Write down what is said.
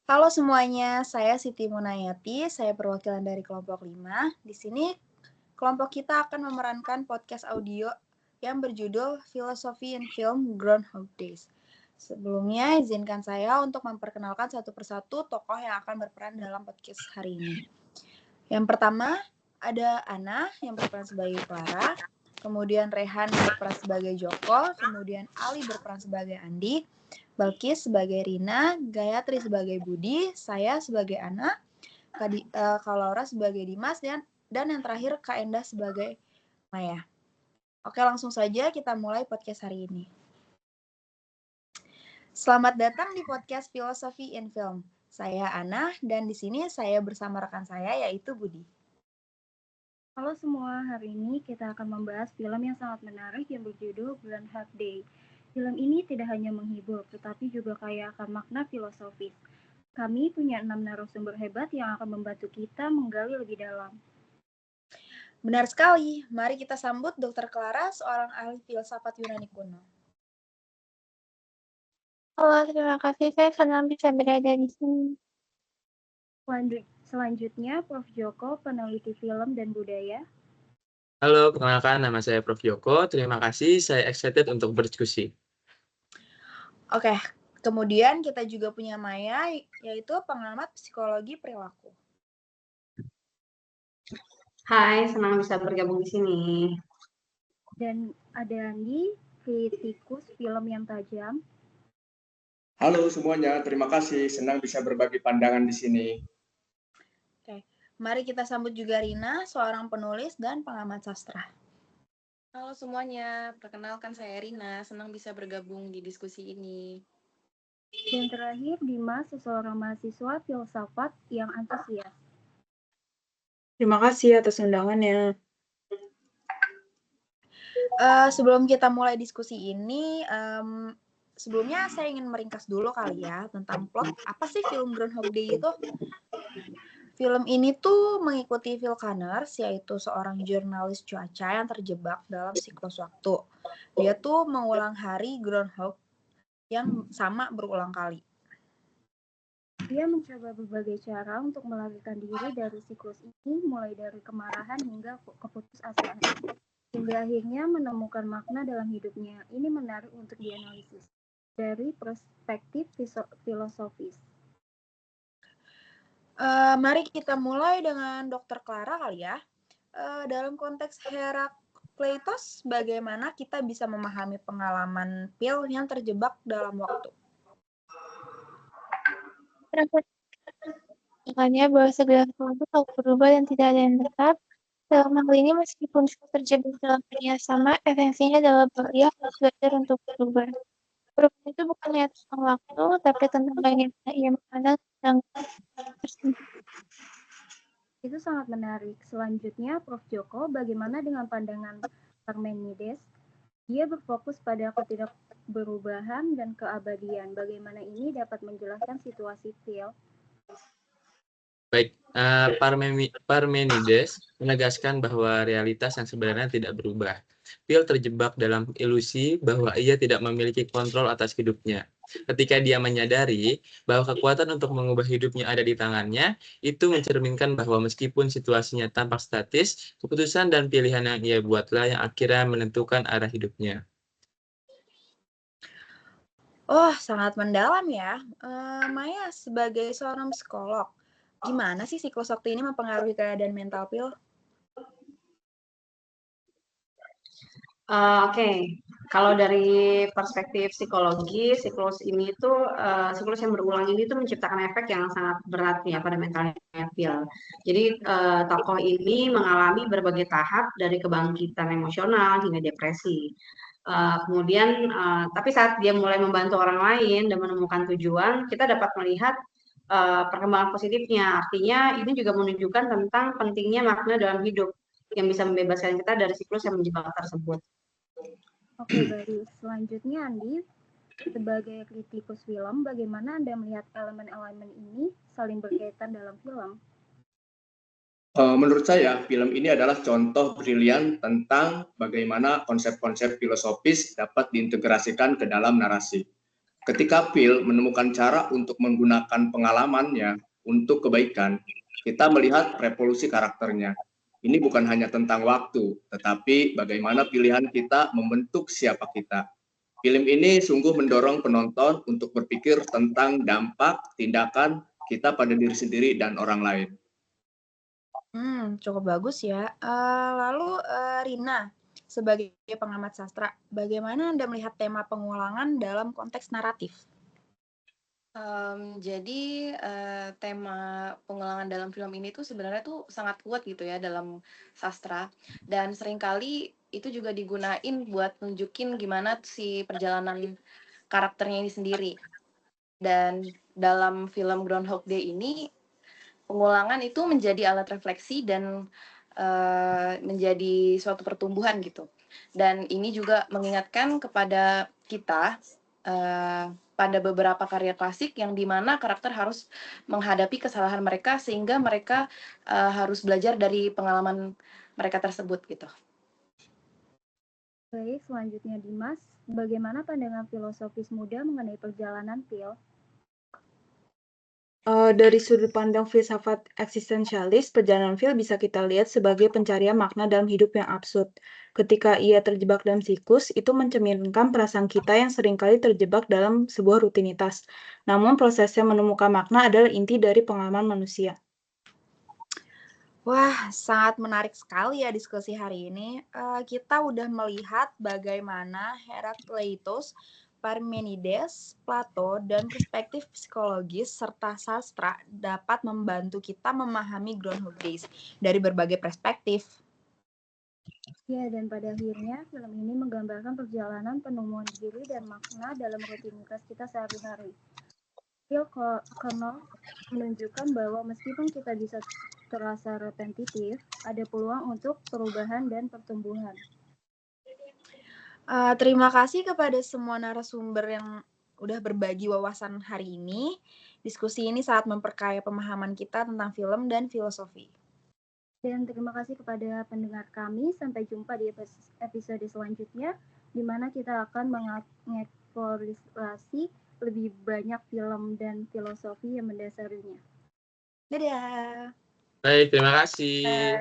Halo semuanya, saya Siti Munayati, saya perwakilan dari kelompok 5. Di sini kelompok kita akan memerankan podcast audio yang berjudul Philosophy in Film Groundhog Days. Sebelumnya, izinkan saya untuk memperkenalkan satu persatu tokoh yang akan berperan dalam podcast hari ini. Yang pertama, ada Ana yang berperan sebagai Clara, kemudian Rehan berperan sebagai Joko, kemudian Ali berperan sebagai Andi, Balkis sebagai Rina, Gayatri sebagai Budi, saya sebagai Ana, Kak Laura sebagai Dimas, dan yang terakhir Kak Endah sebagai Maya. Oke, langsung saja kita mulai podcast hari ini. Selamat datang di podcast Philosophy in Film. Saya Ana, dan di sini saya bersama rekan saya yaitu Budi. Halo semua, hari ini kita akan membahas film yang sangat menarik yang berjudul Groundhog Day. Film ini tidak hanya menghibur, tetapi juga kaya akan makna filosofis. Kami punya 6 narasumber hebat yang akan membantu kita menggali lebih dalam. Benar sekali, mari kita sambut Dr. Clara, seorang ahli filsafat Yunani kuno. Halo, terima kasih. Saya senang bisa berada di sini. Selanjutnya, Prof. Joko, peneliti film dan budaya. Halo, perkenalkan nama saya Prof. Joko. Terima kasih, saya excited untuk berdiskusi. Oke, kemudian kita juga punya Maya, yaitu pengamat psikologi perilaku. Hai, senang bisa bergabung di sini. Dan ada Andi, kritikus film yang tajam. Halo semuanya, terima kasih. Senang bisa berbagi pandangan di sini. Oke, mari kita sambut juga Rina, seorang penulis dan pengamat sastra. Halo semuanya, perkenalkan saya Rina, senang bisa bergabung di diskusi ini. Dan terakhir, Dimas, seseorang mahasiswa filsafat yang antusias. Terima kasih atas undangannya. Sebelum kita mulai diskusi ini, sebelumnya saya ingin meringkas dulu kali ya tentang plot. Apa sih film Groundhog Day itu? Film ini tuh mengikuti Phil Connors, yaitu seorang jurnalis cuaca yang terjebak dalam siklus waktu. Dia tuh mengulang hari Groundhog yang sama berulang kali. Dia mencoba berbagai cara untuk melarikan diri dari siklus ini, mulai dari kemarahan hingga keputusasaan. Hingga akhirnya menemukan makna dalam hidupnya. Ini menarik untuk dianalisis dari perspektif filosofis. Mari kita mulai dengan Dr. Clara kali ya. Dalam konteks Herakleitos, bagaimana kita bisa memahami pengalaman Phil yang terjebak dalam waktu? Makanya bahwa segala sesuatu selalu berubah dan tidak ada yang tetap. Dalam hal ini, meskipun terjebak dalam dunia sama, esensinya adalah bahwa ia harus belajar untuk berubah. Perubahan itu bukan hanya tentang waktu, tapi tentang bagaimana ia memandang tentang tersebut. Itu sangat menarik. Selanjutnya, Prof. Joko, bagaimana dengan pandangan Parmenides? Dia berfokus pada ketidakberubahan dan keabadian. Bagaimana ini dapat menjelaskan situasi Phil? Baik, Parmenides menegaskan bahwa realitas yang sebenarnya tidak berubah. Phil terjebak dalam ilusi bahwa ia tidak memiliki kontrol atas hidupnya. Ketika dia menyadari bahwa kekuatan untuk mengubah hidupnya ada di tangannya, itu mencerminkan bahwa meskipun situasinya tampak statis, keputusan dan pilihan yang ia buatlah yang akhirnya menentukan arah hidupnya. Oh, sangat mendalam ya. Maya, sebagai seorang psikolog, gimana sih siklus waktu ini mempengaruhi keadaan mental Phil? Oke. Kalau dari perspektif psikologi, siklus ini tuh siklus yang berulang ini tuh menciptakan efek yang sangat berat ya pada mentalnya Phil. Jadi tokoh ini mengalami berbagai tahap dari kebangkitan emosional hingga depresi. Kemudian, tapi saat dia mulai membantu orang lain dan menemukan tujuan, kita dapat melihat perkembangan positifnya. Artinya ini juga menunjukkan tentang pentingnya makna dalam hidup yang bisa membebaskan kita dari siklus yang menjebak tersebut. Oke, baik. Selanjutnya, Andi, sebagai kritikus film, bagaimana Anda melihat elemen-elemen ini saling berkaitan dalam film? Menurut saya, film ini adalah contoh brilian tentang bagaimana konsep-konsep filosofis dapat diintegrasikan ke dalam narasi. Ketika Phil menemukan cara untuk menggunakan pengalamannya untuk kebaikan, kita melihat revolusi karakternya. Ini bukan hanya tentang waktu, tetapi bagaimana pilihan kita membentuk siapa kita. Film ini sungguh mendorong penonton untuk berpikir tentang dampak tindakan kita pada diri sendiri dan orang lain. Cukup bagus ya. Lalu Rina, sebagai pengamat sastra, bagaimana Anda melihat tema pengulangan dalam konteks naratif? Jadi tema pengulangan dalam film ini tuh sebenarnya tuh sangat kuat gitu ya dalam sastra, dan seringkali itu juga digunain buat nunjukin gimana si perjalanan karakternya ini sendiri. Dan dalam film Groundhog Day ini pengulangan itu menjadi alat refleksi dan menjadi suatu pertumbuhan gitu. Dan ini juga mengingatkan kepada kita pada beberapa karya klasik yang dimana karakter harus menghadapi kesalahan mereka sehingga mereka harus belajar dari pengalaman mereka tersebut gitu. Baik, selanjutnya Dimas, bagaimana pandangan filosofis muda mengenai perjalanan Phil? Dari sudut pandang filsafat eksistensialis, perjalanan Phil bisa kita lihat sebagai pencarian makna dalam hidup yang absurd. Ketika ia terjebak dalam siklus, itu mencerminkan perasaan kita yang seringkali terjebak dalam sebuah rutinitas. Namun prosesnya menemukan makna adalah inti dari pengalaman manusia. Wah, sangat menarik sekali ya diskusi hari ini. Kita udah melihat bagaimana Herakleitos, Parmenides, Plato, dan perspektif psikologis serta sastra dapat membantu kita memahami Groundhog Days dari berbagai perspektif. Ya, dan pada akhirnya film ini menggambarkan perjalanan penemuan diri dan makna dalam rutinitas kita sehari-hari. Phil Connor menunjukkan bahwa meskipun kita bisa terasa repetitif, ada peluang untuk perubahan dan pertumbuhan. Terima kasih kepada semua narasumber yang udah berbagi wawasan hari ini. Diskusi ini sangat memperkaya pemahaman kita tentang film dan filosofi. Dan terima kasih kepada pendengar kami. Sampai jumpa di episode selanjutnya, di mana kita akan mengeksplorasi lebih banyak film dan filosofi yang mendasarinya. Dadah! Baik, terima kasih.